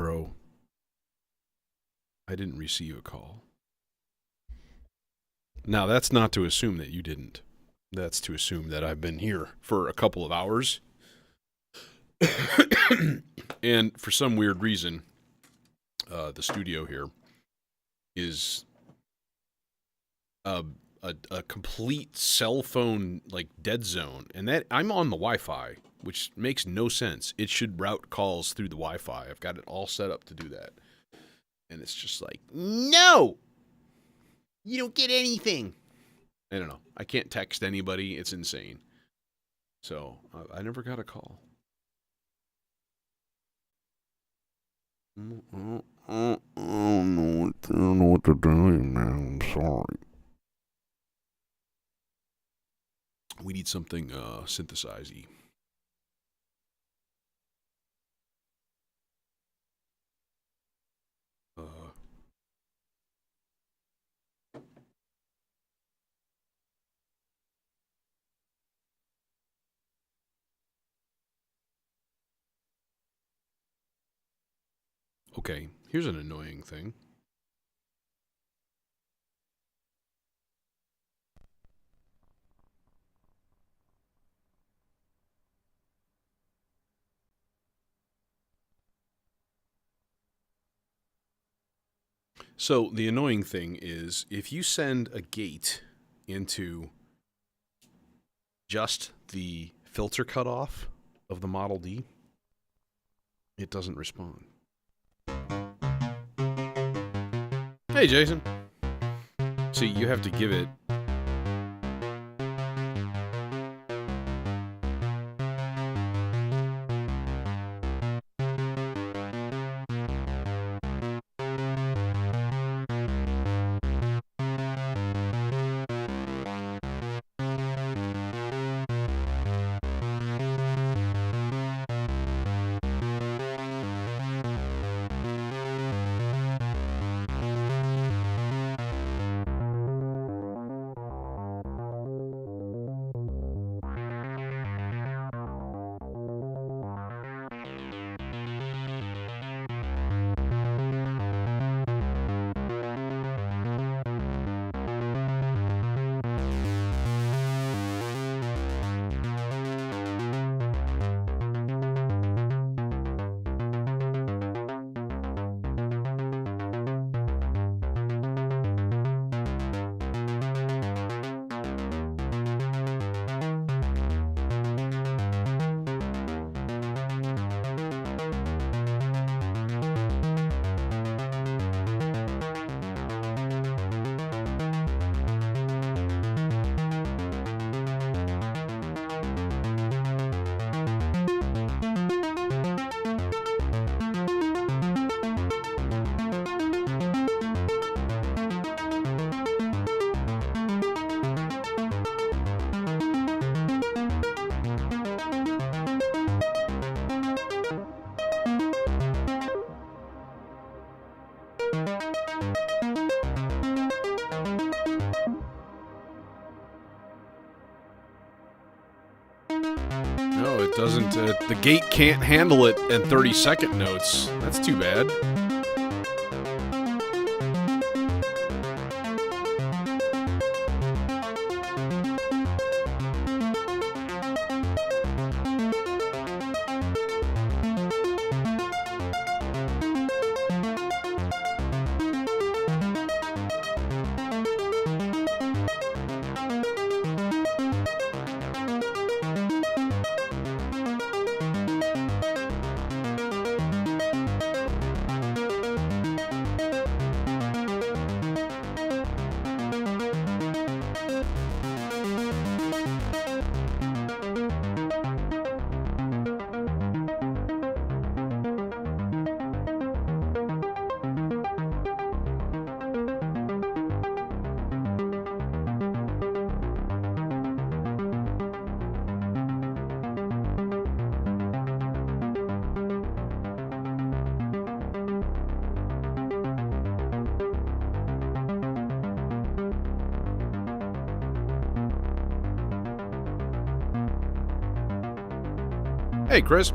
bro. I didn't receive a call. Now, that's not to assume that you didn't. That's to assume that I've been here for a couple of hours. And for some weird reason, the studio here is a complete cell phone like dead zone, and that I'm on the Wi-Fi, which makes no sense. It should route calls through the Wi-Fi. I've got it all set up to do that, and it's just like, no, you don't get anything. I don't know. I can't text anybody. It's insane. So I never got a call. I don't know what to do, man. I'm sorry. We need something synthesize-y. Okay, here's an annoying thing. So the annoying thing is if you send a gate into just the filter cutoff of the Model D, it doesn't respond. Hey, Jason. See, you have to give it... No, it doesn't. The gate can't handle it in 30-second notes. That's too bad. Hey, Chris.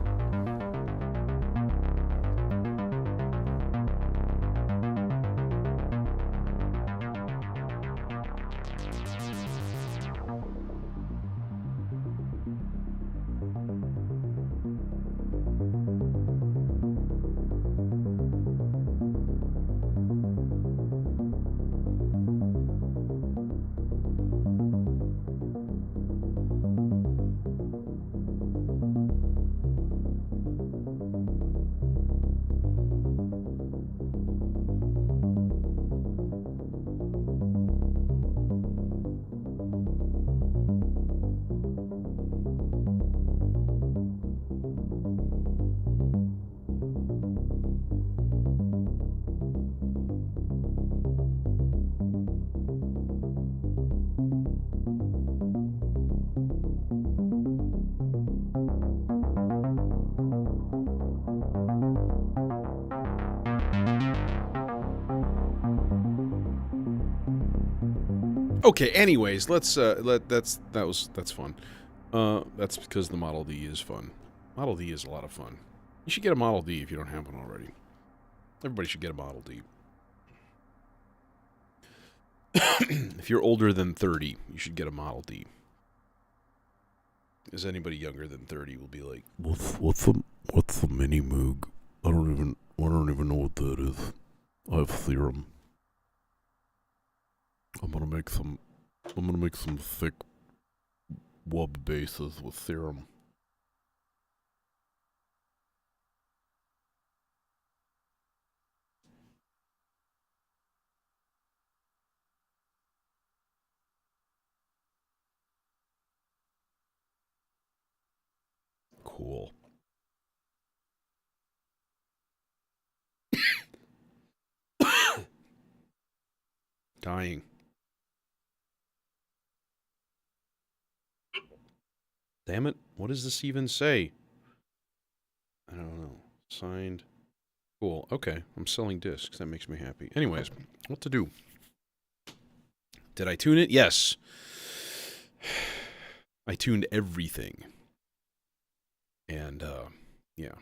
Okay, anyways, let's that's fun. That's because the Model D is fun. Model D is a lot of fun. You should get a Model D if you don't have one already. Everybody should get a Model D. If you're older than 30, you should get a Model D. As anybody younger than 30 will be like, what's the mini moog? I don't even know what that is. I have theorem. I'm gonna make some thick wub bases with theorem. Cool. Dying. Damn it. What does this even say? I don't know. Signed. Cool. Okay. I'm selling discs. That makes me happy. Anyways, what to do? Did I tune it? Yes. I tuned everything. And, yeah.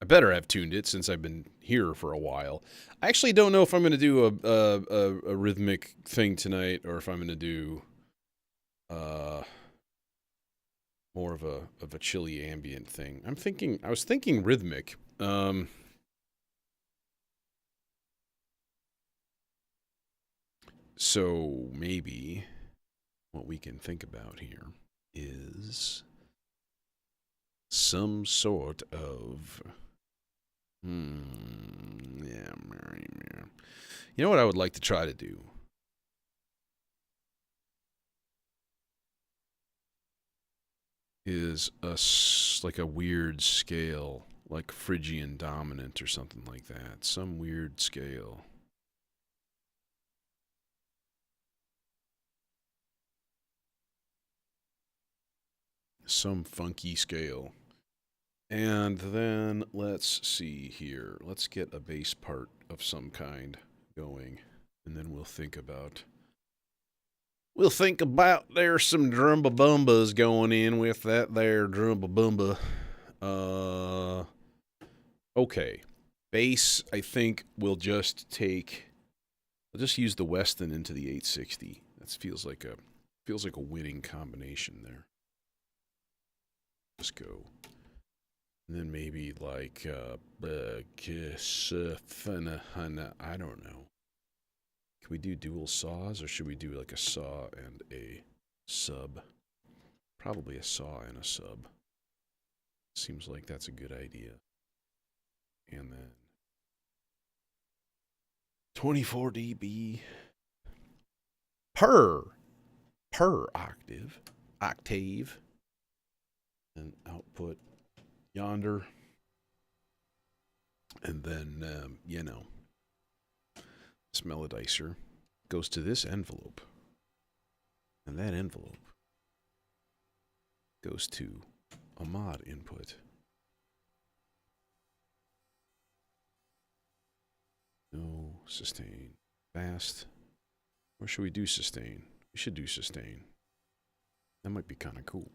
I better have tuned it since I've been here for a while. I actually don't know if I'm going to do a rhythmic thing tonight or if I'm going to do more of a chilly ambient thing. I was thinking rhythmic. So maybe what we can think about here is some sort of yeah. You know what I would like to try to do? Is like a weird scale, like Phrygian dominant or something like that. Some weird scale. Some funky scale. And then let's see here. Let's get a bass part of some kind going. And then we'll think about there's some drumba bumbas going in with that there drumba bumba. Okay. Bass, I think we'll just use the Weston into the 860. That feels like a winning combination there. Let's go. And then maybe like I don't know. Can we do dual saws or should we do like a saw and a sub? Probably a saw and a sub. Seems like that's a good idea. And then 24 dB per octave. And output yonder. And then, this melodizer goes to this envelope. And that envelope goes to a mod input. No, sustain. Fast. Or should we do sustain? We should do sustain. That might be kind of cool.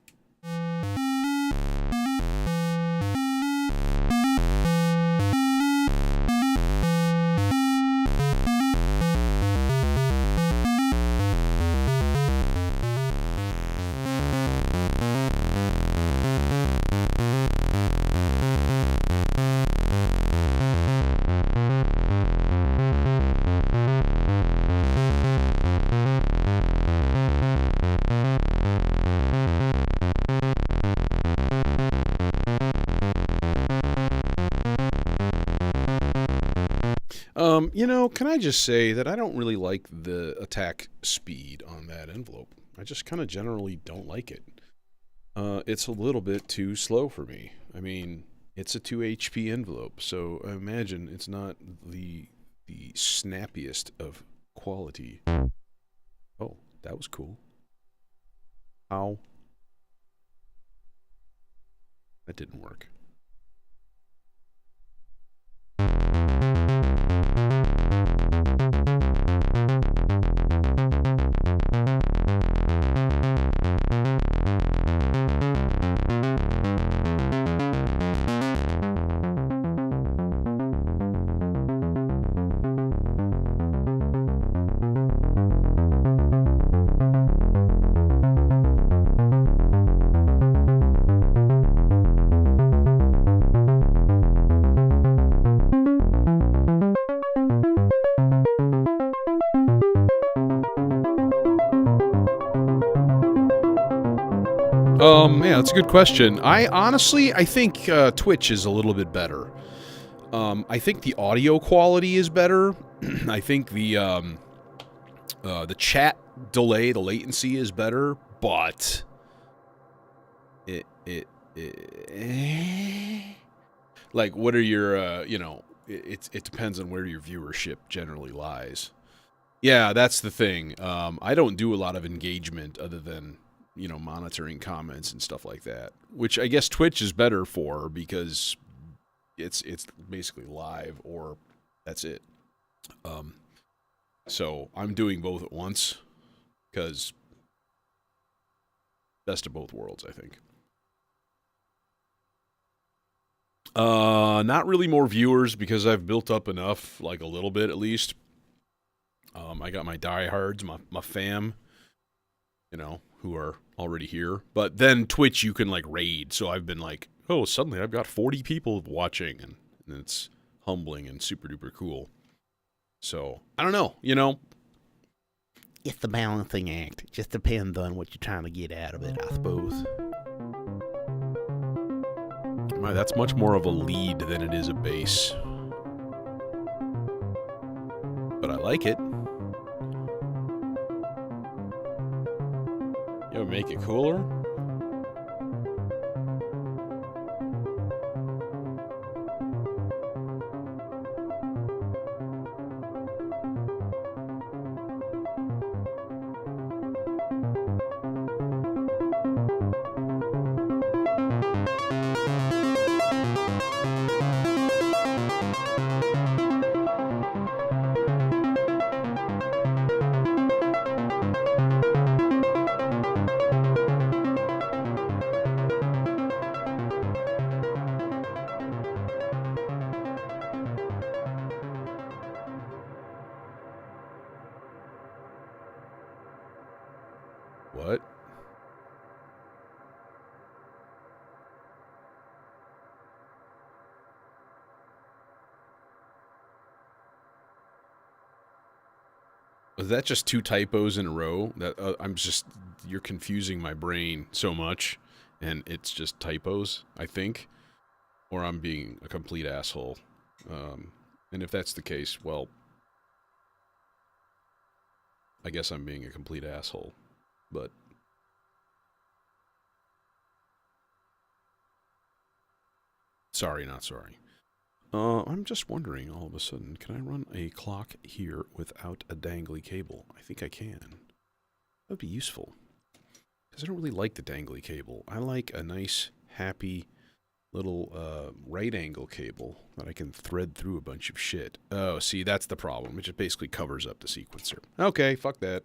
Can I just say that I don't really like the attack speed on that envelope. I just kind of generally don't like it. It's a little bit too slow for me. I mean, it's a 2 HP envelope, so I imagine it's not the snappiest of quality. Oh, that was cool. Ow. That didn't work. Yeah, that's a good question. I think Twitch is a little bit better. I think the audio quality is better. I think the chat delay, the latency is better, but like, what are your, it depends on where your viewership generally lies. Yeah, that's the thing. I don't do a lot of engagement other than, monitoring comments and stuff like that, which I guess Twitch is better for because it's basically live or that's it. So I'm doing both at once because best of both worlds, I think. Not really more viewers because I've built up enough, like a little bit at least. I got my diehards, my fam, who are already here. But then Twitch, you can like raid. So I've been like, oh, suddenly I've got 40 people watching, and it's humbling and super duper cool. So I don't know, It's the balancing act. It just depends on what you're trying to get out of it, I suppose. That's much more of a lead than it is a bass. But I like it. You make it cooler? What? Was that just two typos in a row? That you're confusing my brain so much, and it's just typos, I think, or I'm being a complete asshole. And if that's the case, well, I guess I'm being a complete asshole. But sorry, not sorry. I'm just wondering, all of a sudden, can I run a clock here without a dangly cable? I think I can. That would be useful. Because I don't really like the dangly cable. I like a nice, happy, little right angle cable that I can thread through a bunch of shit. Oh, see, that's the problem. It just basically covers up the sequencer. Okay, fuck that.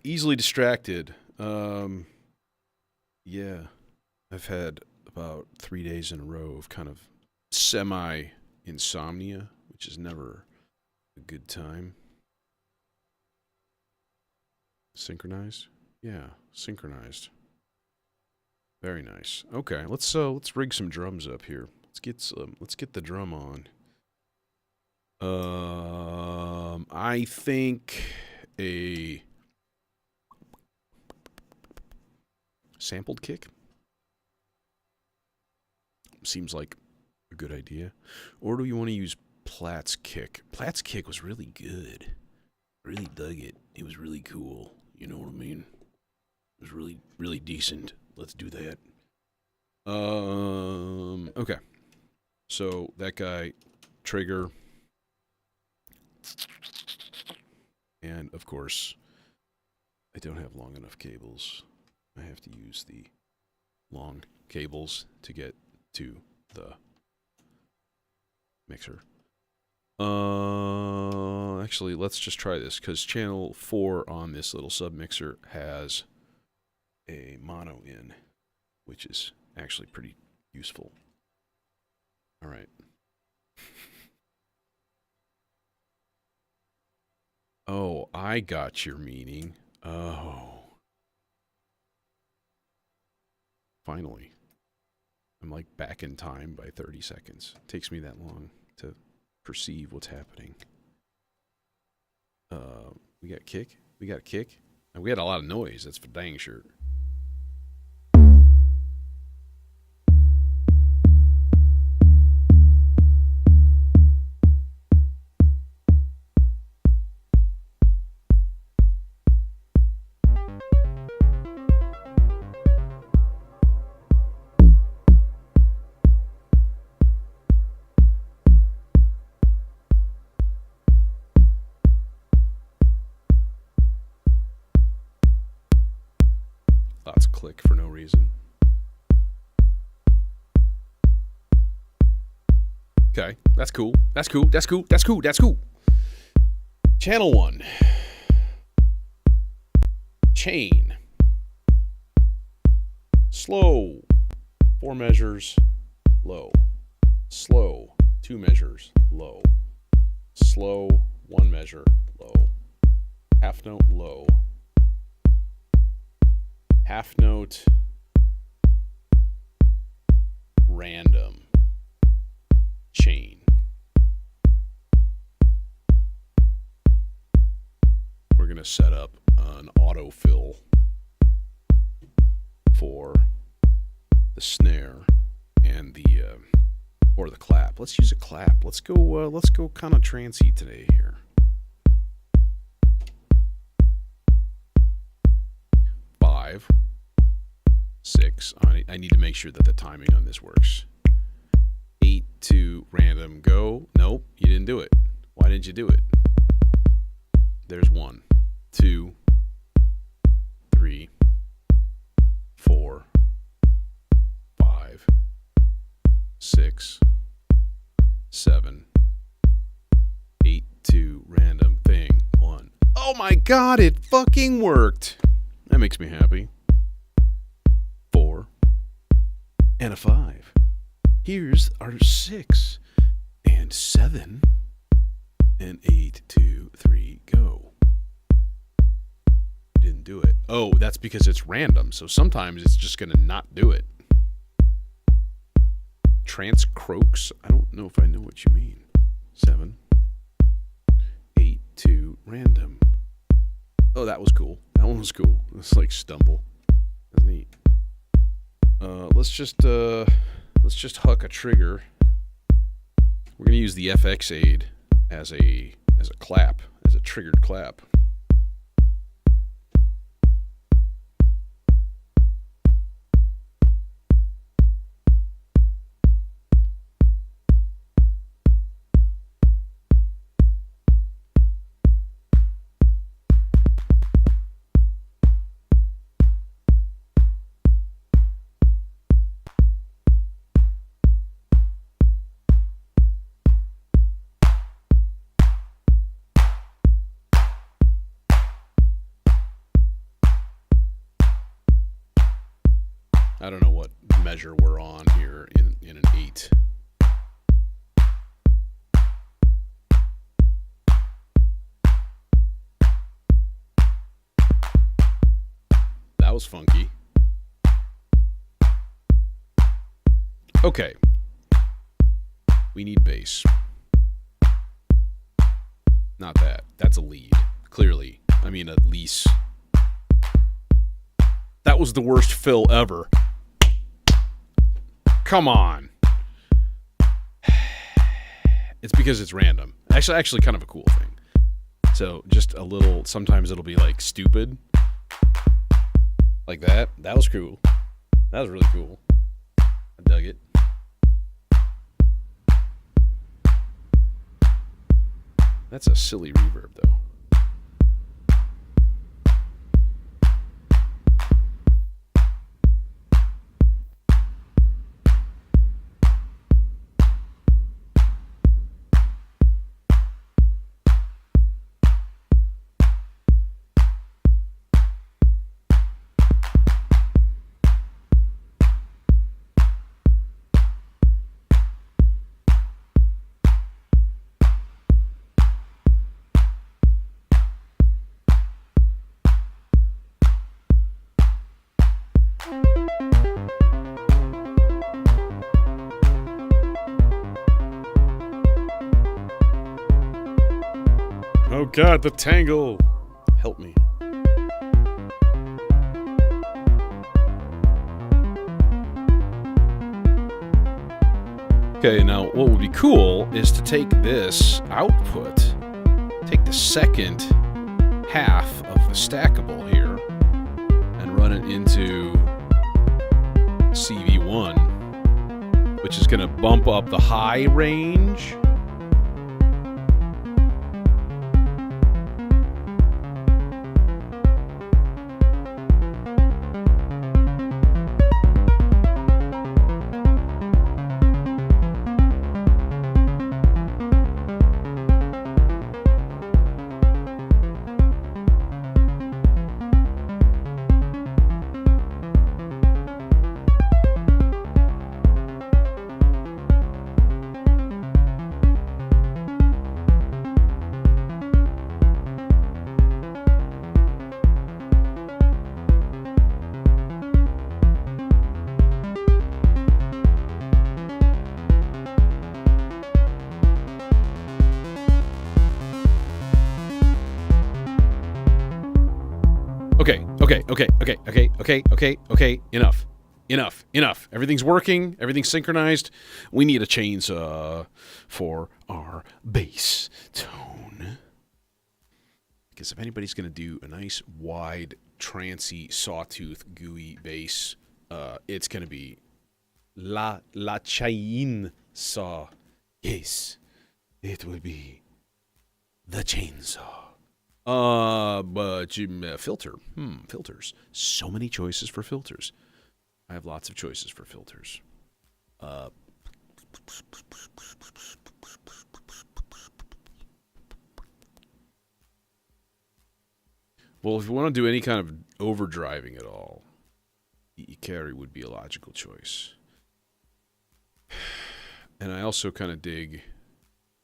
Easily distracted. Yeah. I've had about 3 days in a row of kind of semi-insomnia, which is never a good time. Synchronized? Yeah, synchronized. Very nice. Okay, let's rig some drums up here. Let's get the drum on. I think a sampled kick seems like a good idea. Or do you want to use Platt's kick? Platt's kick was really good. Really dug it. It was really cool. You know what I mean? It was really, really decent. Let's do that. Okay. So that guy, trigger. And of course, I don't have long enough cables. I have to use the long cables to get to the mixer. Actually, let's just try this, because channel 4 on this little submixer has a mono in, which is actually pretty useful. All right. Oh, I got your meaning. Oh. Finally. I'm like back in time by 30 seconds. It takes me that long to perceive what's happening. We got kick. We got a kick. And we had a lot of noise. That's for dang sure. Lots click for no reason. Okay, that's cool. That's cool. That's cool. That's cool. That's cool. Channel 1. Chain. Slow. 4 measures. Low. Slow. 2 measures. Low. Slow. 1 measure. Low. Half note. Low. Half note. Random. Chain. We're going to set up an autofill for the snare and the or the clap. Let's use a clap. Let's go kind of trancey today here. 5, 6. I need to make sure that the timing on this works. 8 to random, go. Nope, you didn't do it. Why didn't you do it? There's 1, 2, 3, 4, 5, 6, 7, 8 to random thing. 1. Oh my god, it fucking worked. That makes me happy. 4 and a 5. Here's our 6 and 7 and 8, 2, 3, go. Didn't do it. Oh, that's because it's random. So sometimes it's just going to not do it. Trance croaks. I don't know if I know what you mean. 7, 8, 2, random. Oh, that was cool. That one was cool. It's like stumble. That's neat. Let's just huck a trigger. We're gonna use the FX aid as a clap, as a triggered clap. I don't know what measure we're on here in an 8. That was funky. Okay. We need bass. Not that. That's a lead. Clearly. I mean, at least. That was the worst fill ever. Come on. It's because it's random. Actually kind of a cool thing. So just a little, sometimes it'll be like stupid. Like that. That was cool. That was really cool. I dug it. That's a silly reverb though. Oh God, the tangle! Help me. Okay, now what would be cool is to take this output, take the second half of the stackable here, and run it into CV1, which is going to bump up the high range. Okay. Enough. Everything's working. Everything's synchronized. We need a chainsaw for our bass tone. Because if anybody's going to do a nice, wide, trancy, sawtooth, gooey bass, it's going to be la chainsaw. Yes, it will be the chainsaw. But filter. Filters. So many choices for filters. I have lots of choices for filters. Well, if you want to do any kind of overdriving at all, Ikari would be a logical choice. And I also kind of dig...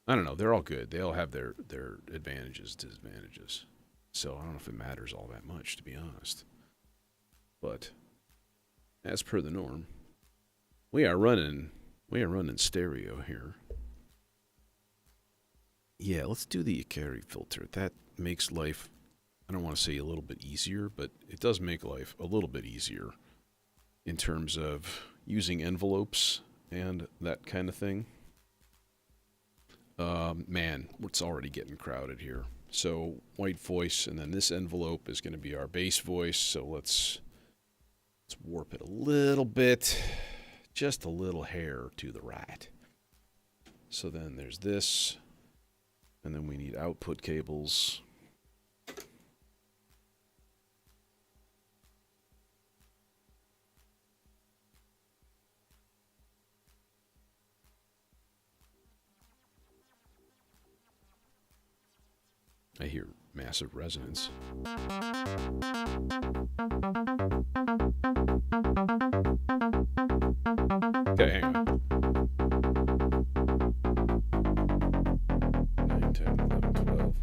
I don't know. They're all good. They all have their advantages, disadvantages. So I don't know if it matters all that much, to be honest. But as per the norm, we are running stereo here. Yeah, let's do the Ikari filter. That makes life, I don't want to say a little bit easier, but it does make life a little bit easier in terms of using envelopes and that kind of thing. Man, it's already getting crowded here. So white voice, and then this envelope is going to be our bass voice. So let's warp it a little bit, just a little hair to the right. So then there's this, and then we need output cables. I hear massive resonance. Okay, hang on. 9, 10, 11,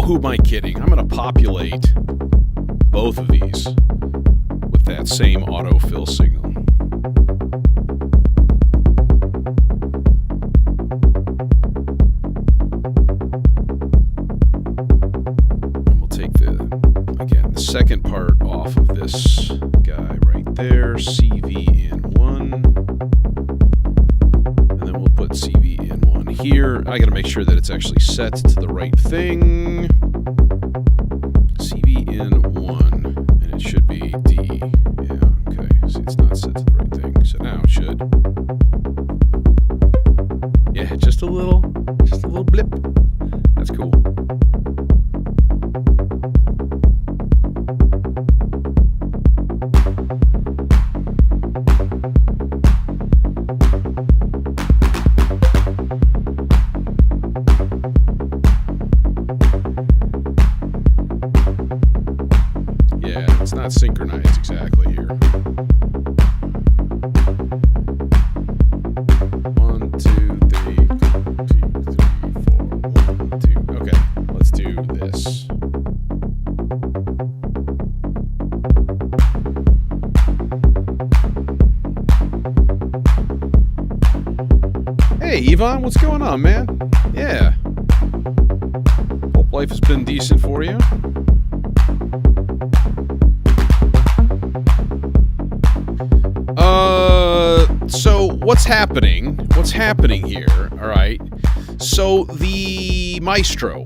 who am I kidding? I'm going to populate both of these with that same autofill signal. And we'll take the second part off of this guy right there, CV in 1. And then we'll put CV in 1 here. I got to make sure that it's actually set to the right thing. CV in 1, and it should be D. Yeah, okay. See, it's not set to the right thing, so now it should. Yeah, just a little blip. That's cool. not synchronized exactly here. 1, 2, 3, 2, 3, 4, 1, 2. Okay, let's do this. Hey, Yvonne, what's going on, man? Yeah. Hope life has been decent for you. So what's happening? What's happening here? All right. So the Maestro.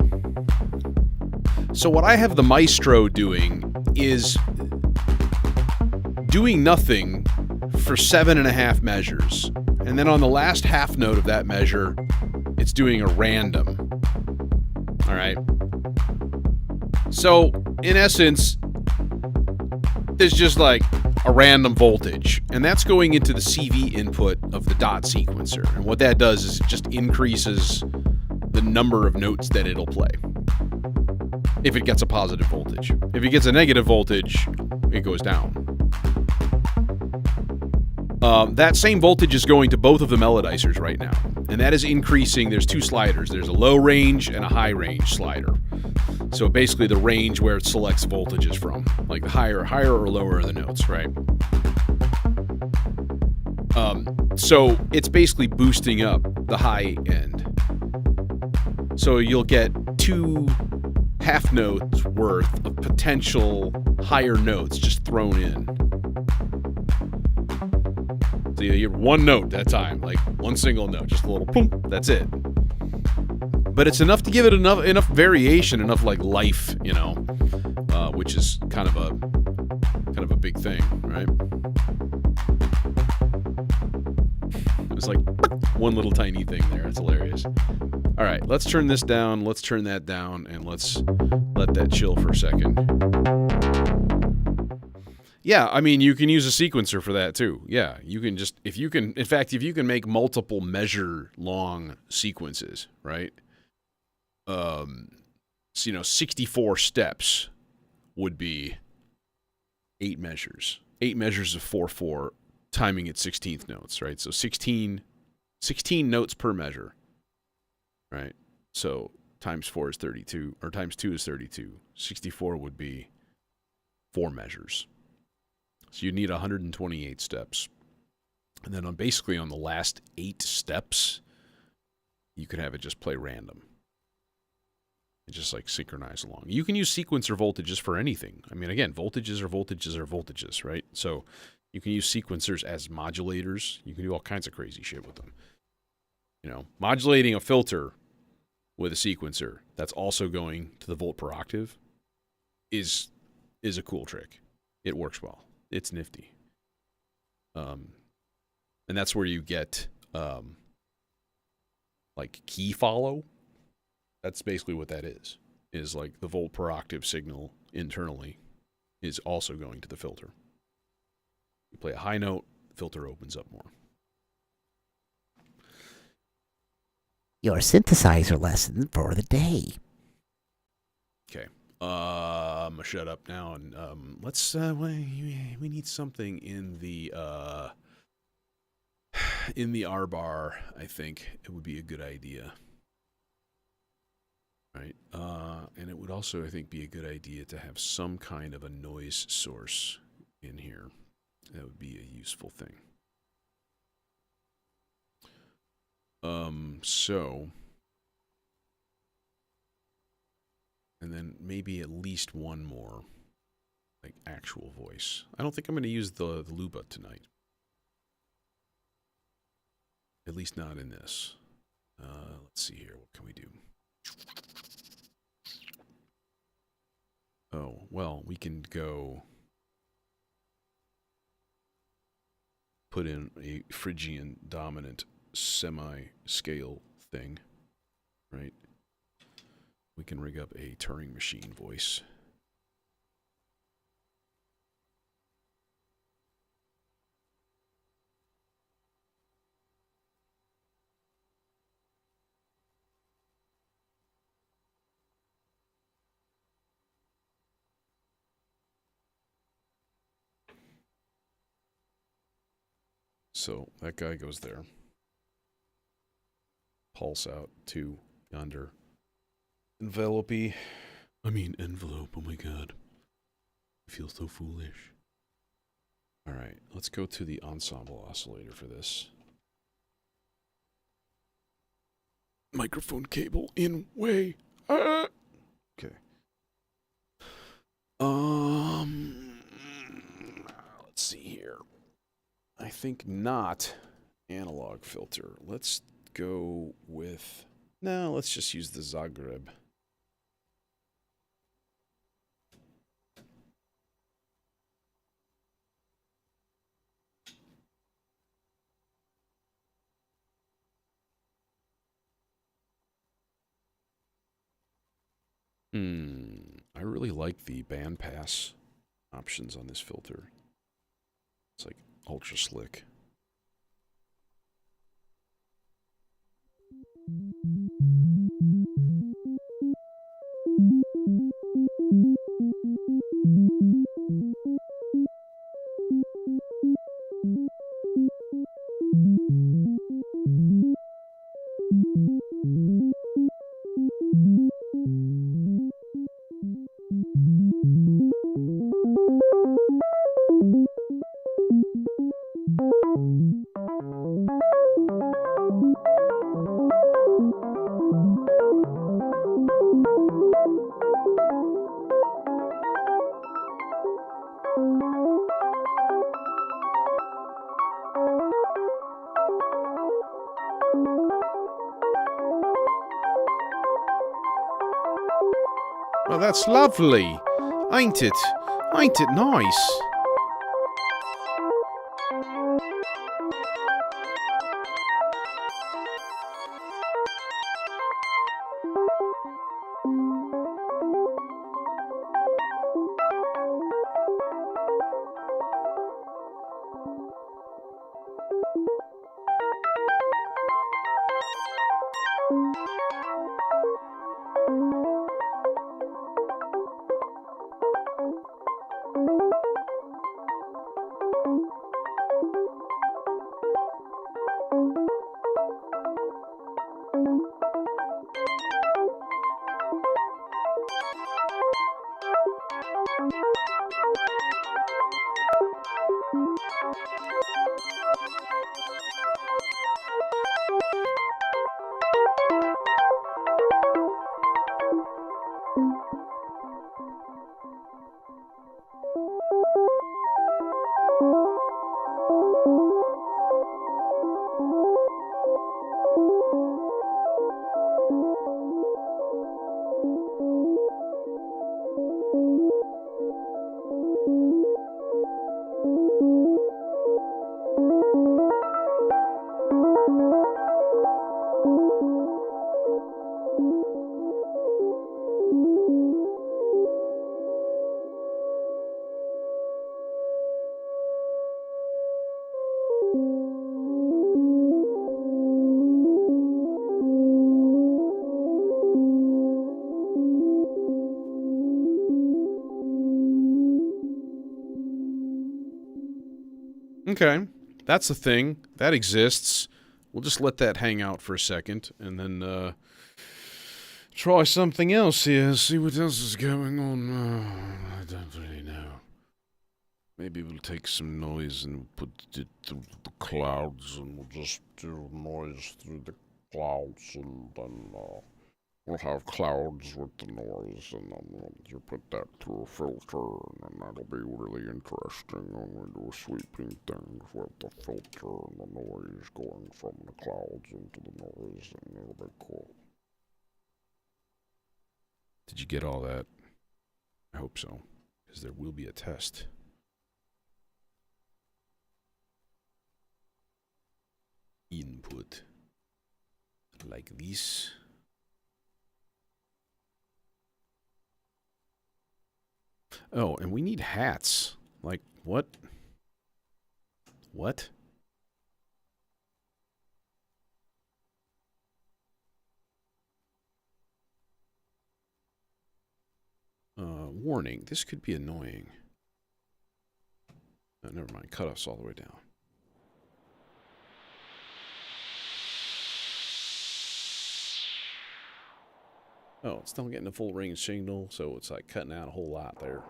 So what I have the Maestro doing is doing nothing for 7.5 measures. And then on the last half note of that measure, it's doing a random. All right. So in essence, there's just like a random voltage, and that's going into the CV input of the dot sequencer. And what that does is it just increases the number of notes that it'll play if it gets a positive voltage. If it gets a negative voltage, it goes down. That same voltage is going to both of the melodizers right now, and that is increasing. There's two sliders. There's a low range and a high range slider. So basically the range where it selects voltages from, like the higher or lower are the notes, right? So it's basically boosting up the high end. So you'll get 2 half notes worth of potential higher notes just thrown in. So you hear one note at a time, like one single note, just a little boom, that's it. But it's enough to give it enough variation, enough like life, you know, which is kind of a big thing, right? It's like one little tiny thing there. It's hilarious. All right, let's turn this down. Let's turn that down, and let's let that chill for a second. Yeah, I mean, you can use a sequencer for that too. Yeah, you can just, if you can make multiple measure long sequences, right? So, 64 steps would be 8 measures. 8 measures of 4/4, timing at 16th notes, right? So 16 notes per measure, right? So times 4 is 32, or times 2 is 32. 64 would be 4 measures. So you need 128 steps. And then on the last 8 steps, you can have it just play random. And just like synchronize along. You can use sequencer voltages for anything. I mean, again, voltages are voltages, right? So you can use sequencers as modulators. You can do all kinds of crazy shit with them. You know, modulating a filter with a sequencer that's also going to the volt per octave is a cool trick. It works well. It's nifty. And that's where you get like key follow. That's basically what that is like the volt per octave signal internally is also going to the filter. You play a high note, the filter opens up more. Your synthesizer lesson for the day. Okay. I'm gonna shut up now and let's we need something in the R bar. I think it would be a good idea. Right. And it would also, I think, be a good idea to have some kind of a noise source in here. That would be a useful thing. So, and then maybe at least one more, like actual voice. I don't think I'm going to use the Luba tonight. At least not in this. Let's see here. What can we do? Oh, well, we can go put in a Phrygian dominant semi-scale thing, right? We can rig up a Turing machine voice. So that guy goes there. Pulse out to yonder. Envelope. Envelope. Oh my god. I feel so foolish. Alright, let's go to the ensemble oscillator for this. Microphone cable in way. Ah! Okay. Let's see here. I think not analog filter. Let's go with... No, let's just use the Zagreb. I really like the bandpass options on this filter. It's like ultra slick. Well, that's lovely, ain't it? Ain't it nice? Okay, that's a thing. That exists. We'll just let that hang out for a second, and then, try something else here, see what else is going on. I don't really know. Maybe we'll take some noise and put it through the clouds, and we'll just do noise through the clouds, and then, we'll have clouds with the noise, and then you put that through a filter, and that'll be really interesting when we do sweeping things with the filter and the noise going from the clouds into the noise, and it'll be cool. Did you get all that? I hope so, because there will be a test. Input. Like this. Oh, and we need hats. Like, what? What? Warning, this could be annoying. Oh, never mind, cutoff's all the way down. Oh, it's still getting a full range signal, so it's like cutting out a whole lot there.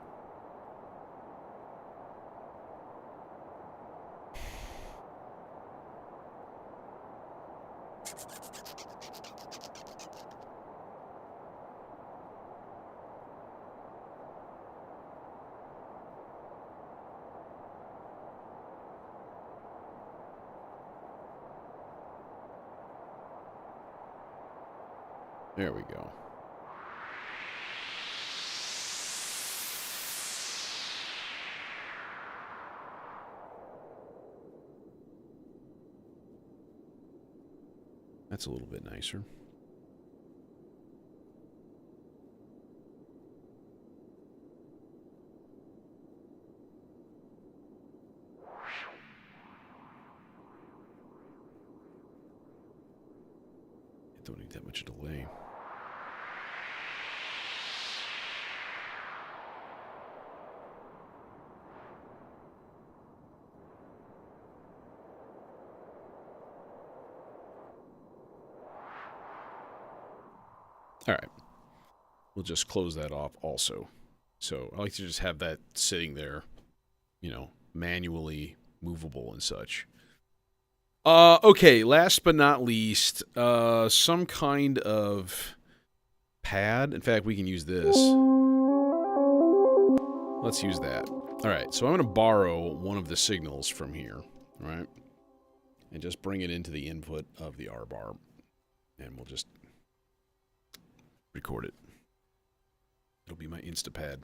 There we go. That's a little bit nicer. I don't need that much delay. All right. We'll just close that off also. So I like to just have that sitting there, you know, manually movable and such. Okay, last but not least, some kind of pad. In fact, we can use this. Let's use that. All right, so I'm going to borrow one of the signals from here, all right? And just bring it into the input of the R bar. And we'll just record it. It'll be my Instapad.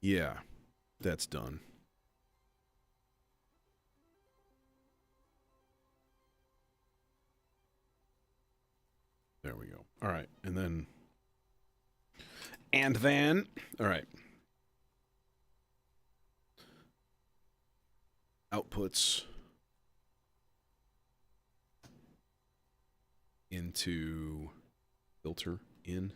Yeah, that's done. There we go. All right, and then, all right. Outputs into filter in.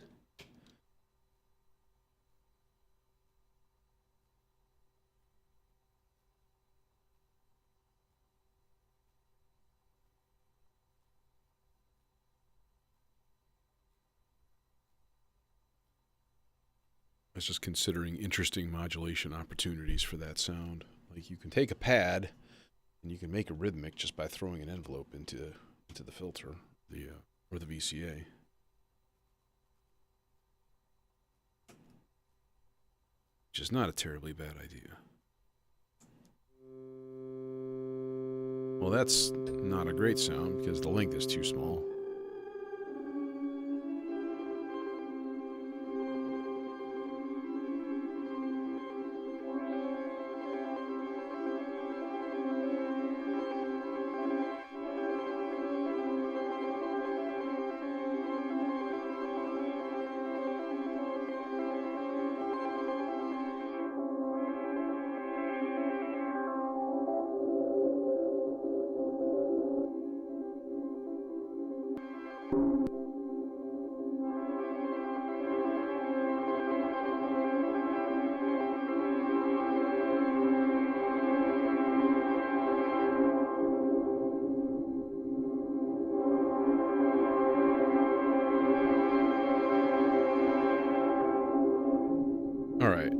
I was just considering interesting modulation opportunities for that sound. Like you can take a pad and you can make a rhythmic just by throwing an envelope into the filter, or the VCA. Which is not a terribly bad idea. Well, that's not a great sound because the length is too small.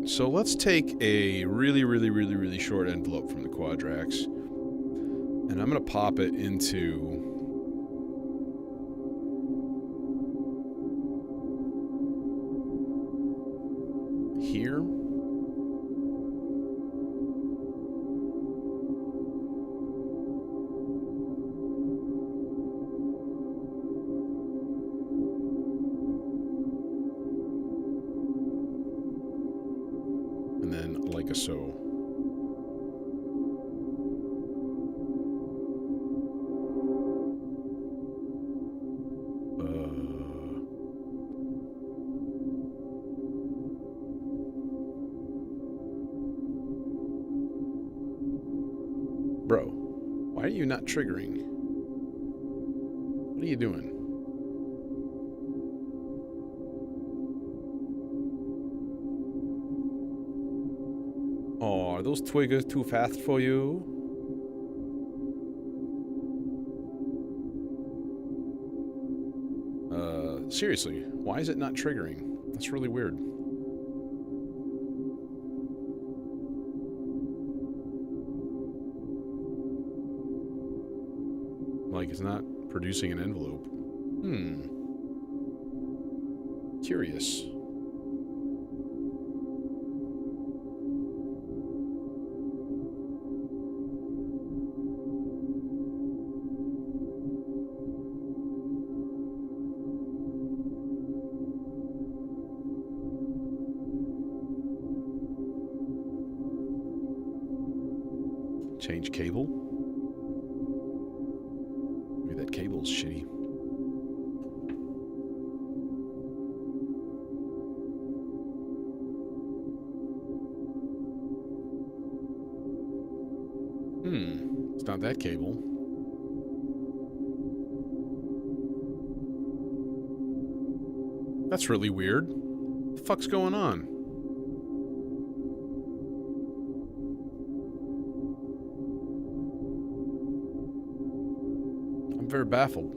So let's take a really short envelope from the Quadrax, and I'm going to pop it into here. And then like a so. you not triggering? What are you doing? Oh, are those twiggers too fast for you? Seriously, why is it not triggering? That's really weird. Like, it's not producing an envelope. Curious. Change cable. Maybe that cable's shitty. It's not that cable. That's really weird. What the fuck's going on? I'm very baffled.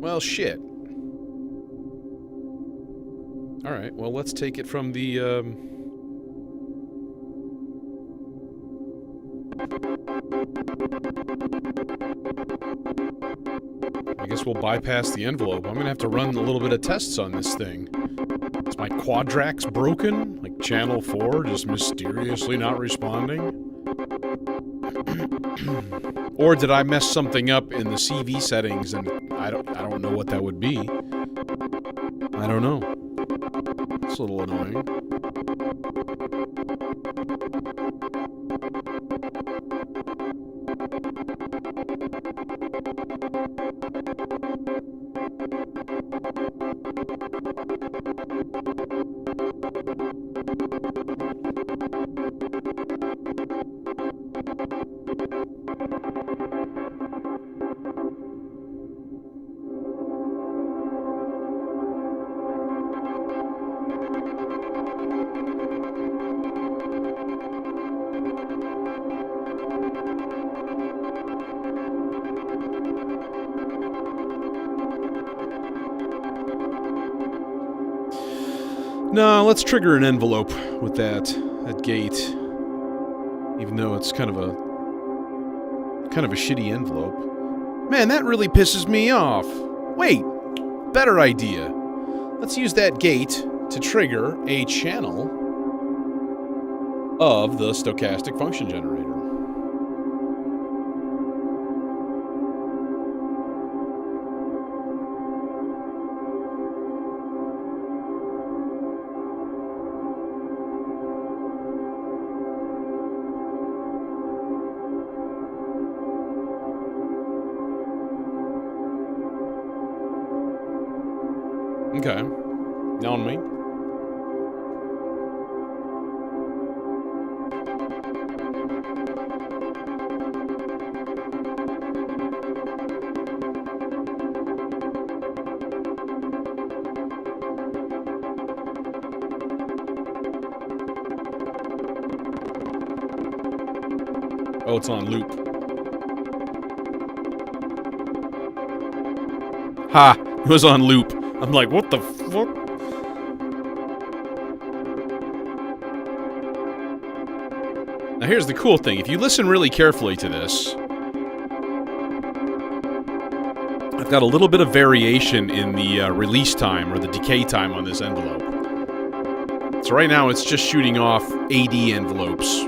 Well, shit. Alright, well, let's take it from the, I guess we'll bypass the envelope. I'm gonna have to run a little bit of tests on this thing. Is my quadrax broken? Like Channel 4 just mysteriously not responding? Or did I mess something up in the CV settings and I don't know what that would be. I don't know. It's a little annoying. No, let's trigger an envelope with that gate. Even though it's kind of a shitty envelope. Man, that really pisses me off. Wait, better idea. Let's use that gate to trigger a channel of the stochastic function generator. Okay. On me. Oh, it's on loop. Ha! It was on loop. I'm like, what the fuck? Now here's the cool thing. If you listen really carefully to this, I've got a little bit of variation in the release time or the decay time on this envelope. So right now it's just shooting off AD envelopes.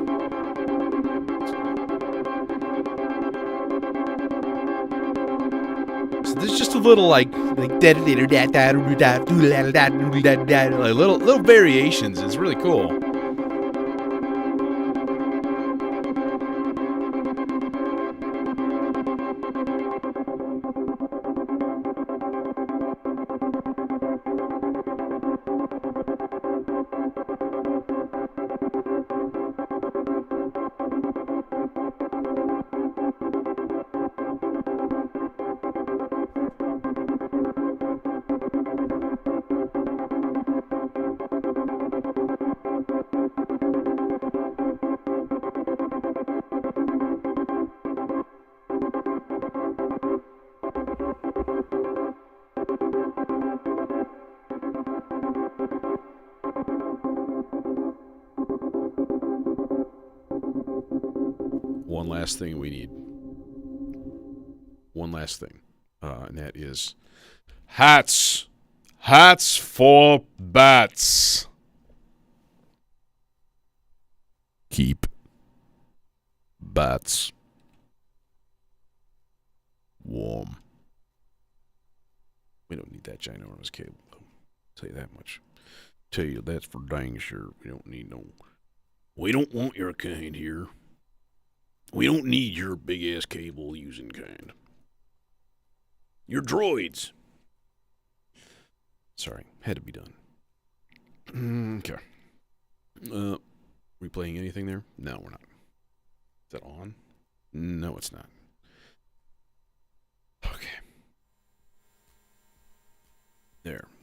So there's just a little like little variations. It's really cool. last thing we need. One last thing. And that is hats. Hats for bats. Keep bats warm. We don't need that ginormous cable, though. Tell you that much. Tell you that's for dang sure. We don't need no. We don't want your kind here. We don't need your big ass cable using kind. Your droids. Sorry, had to be done. Okay. We playing anything there? No, we're not. Is that on? No, it's not. Okay.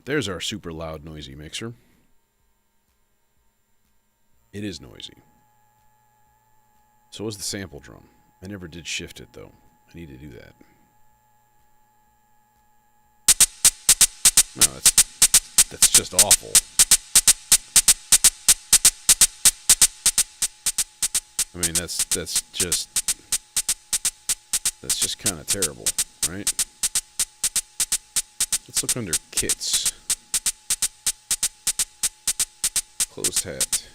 There's our super loud, noisy mixer. It is noisy. So is the sample drum. I never did shift it, though. I need to do that. No, that's just awful. I mean, that's just kind of terrible, right? Let's look under kits. Closed hat.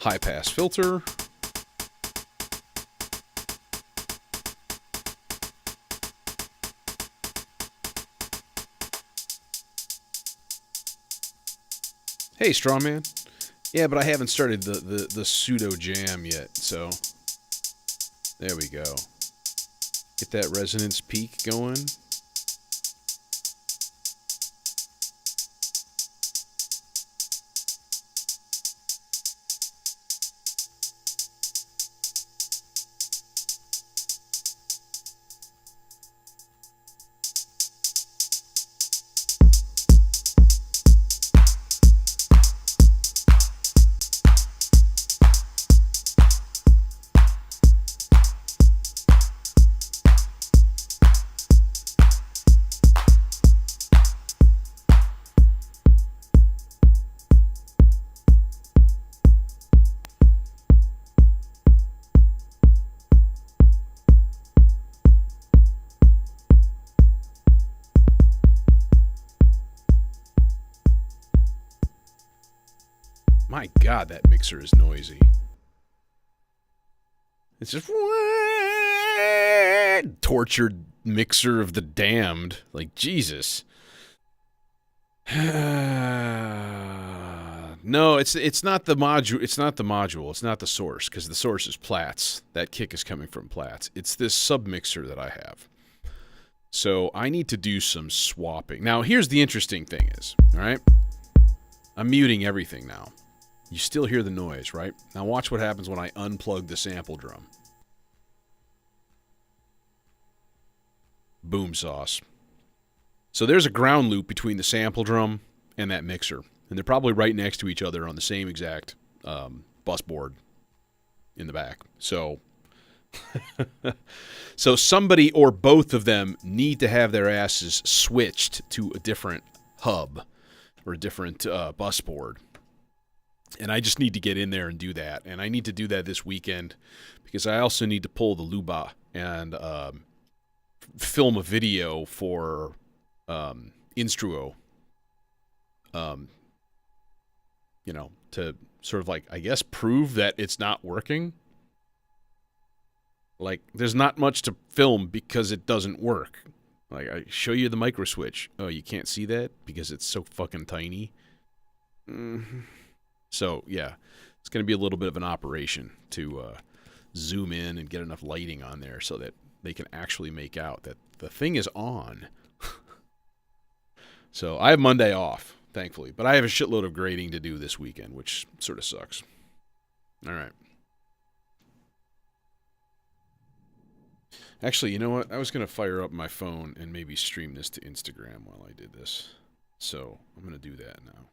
High pass filter. Hey, Strawman. Yeah, but I haven't started the pseudo jam yet, so there we go. Get that resonance peak going. My God, that mixer is noisy. It's just tortured mixer of the damned. Like, Jesus. No, it's not the module. It's not the module. It's not the source, because the source is Platts. That kick is coming from Platts. It's this submixer that I have. So I need to do some swapping. Now, here's the interesting thing is, all right? I'm muting everything now. You still hear the noise, right? Now watch what happens when I unplug the sample drum. Boom sauce. So there's a ground loop between the sample drum and that mixer. And they're probably right next to each other on the same exact bus board in the back. So, so somebody or both of them need to have their asses switched to a different hub or a different bus board. And I just need to get in there and do that. And I need to do that this weekend because I also need to pull the Luba and film a video for Instruo. You know, to sort of like, I guess, prove that it's not working. Like, there's not much to film because it doesn't work. Like, I show you the micro switch. Oh, you can't see that because it's so fucking tiny? Mm-hmm. So, yeah, it's going to be a little bit of an operation to zoom in and get enough lighting on there so that they can actually make out that the thing is on. So, I have Monday off, thankfully. But I have a shitload of grading to do this weekend, which sort of sucks. All right. Actually, you know what? I was going to fire up my phone and maybe stream this to Instagram while I did this. So, I'm going to do that now.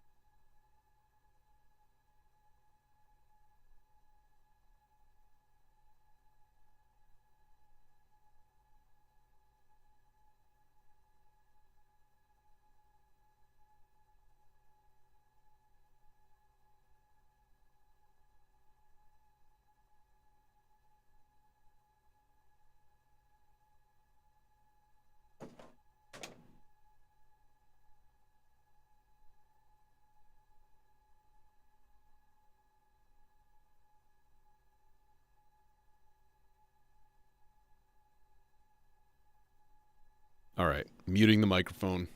All right, muting the microphone.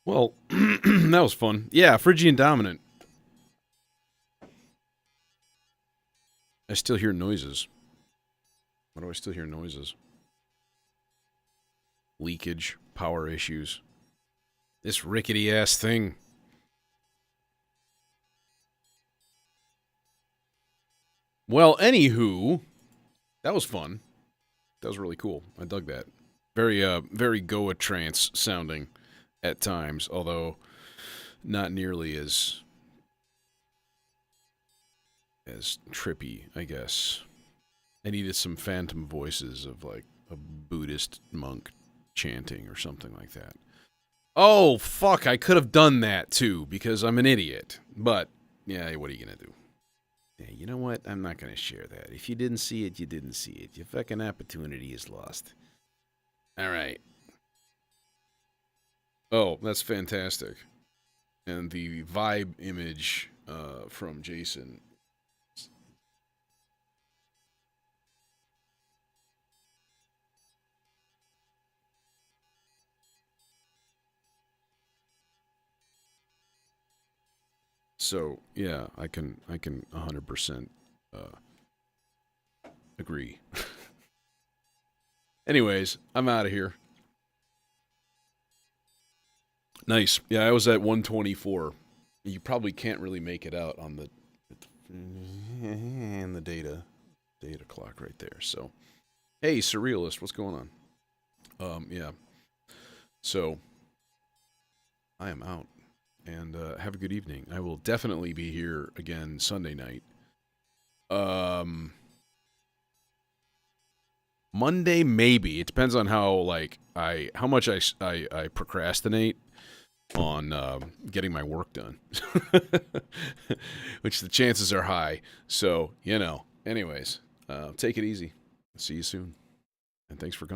Well, that was fun. Yeah, Phrygian Dominant. I still hear noises. Why do I still hear noises? Leakage, power issues. This rickety-ass thing. Well, anywho, that was fun. That was really cool. I dug that. Very Goa trance sounding at times, although not nearly as trippy, I guess. I needed some phantom voices of like a Buddhist monk chanting or something like that. Oh, fuck, I could have done that too because I'm an idiot. But, yeah, what are you going to do? Yeah, you know what? I'm not going to share that. If you didn't see it, you didn't see it. Your fucking opportunity is lost. All right. Oh, that's fantastic. And the vibe image from Jason. So, yeah, I can 100% agree. Anyways, I'm out of here. Nice. Yeah, I was at 124. You probably can't really make it out on the and the data clock right there. So, hey, Surrealist, what's going on? Yeah. So, I am out. And have a good evening. I will definitely be here again Sunday night. Monday maybe. It depends on how how much I procrastinate on getting my work done, which the chances are high. So anyways, take it easy. See you soon, and thanks for coming.